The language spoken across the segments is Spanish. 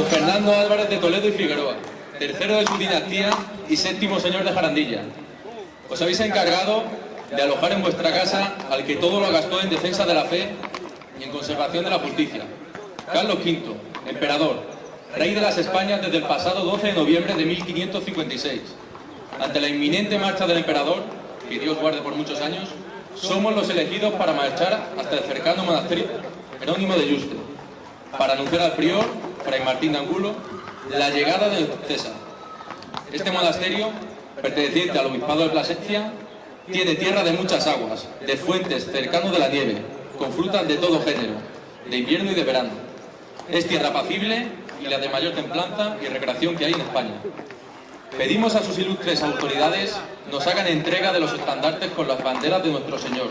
don Fernando Álvarez de Toledo y Figueroa, tercero de su dinastía y séptimo señor de Jarandilla. Os habéis encargado de alojar en vuestra casa al que todo lo gastó en defensa de la fe y en conservación de la justicia. Carlos V, emperador, rey de las Españas desde el pasado 12 de noviembre de 1556. Ante la inminente marcha del emperador, que Dios guarde por muchos años, somos los elegidos para marchar hasta el cercano monasterio Jerónimo de Yuste, para anunciar al prior, Fray Martín de Angulo, la llegada de César. Este monasterio, perteneciente al obispado de Plasencia, tiene tierra de muchas aguas, de fuentes cercanos de la nieve, con frutas de todo género, de invierno y de verano. Es tierra apacible y la de mayor templanza y recreación que hay en España. Pedimos a sus ilustres autoridades nos hagan entrega de los estandartes con las banderas de nuestro Señor,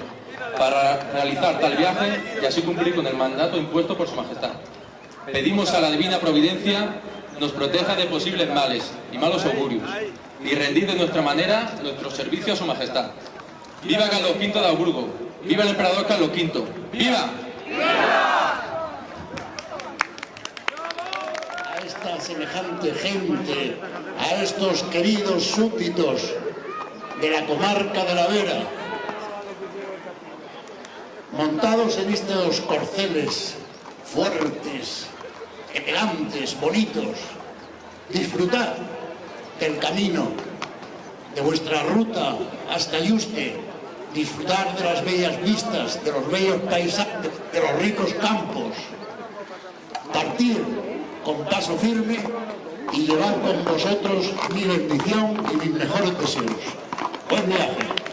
para realizar tal viaje y así cumplir con el mandato impuesto por su Majestad. Pedimos a la Divina Providencia nos proteja de posibles males y malos augurios, y rendir de nuestra manera nuestro servicio a su Majestad. ¡Viva Carlos V de Augsburgo! ¡Viva el emperador Carlos V! ¡Viva! A esta semejante gente, a estos queridos súbditos de la comarca de la Vera, montados en estos corceles fuertes, elegantes, bonitos, disfrutad del camino, de vuestra ruta hasta Yuste, disfrutar de las bellas vistas, de los bellos paisajes, de los ricos campos, partir con paso firme y llevar con vosotros mi bendición y mis mejores deseos. Buen viaje.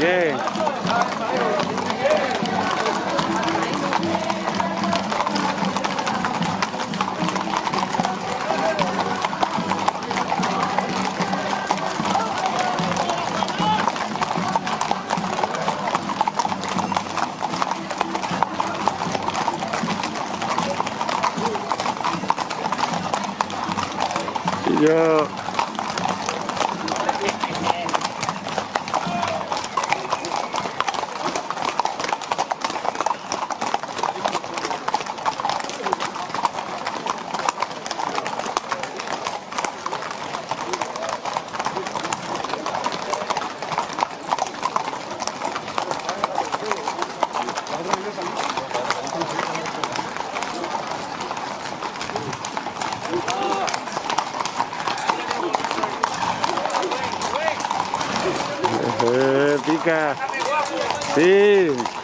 Bien. Yo... pica. Sí.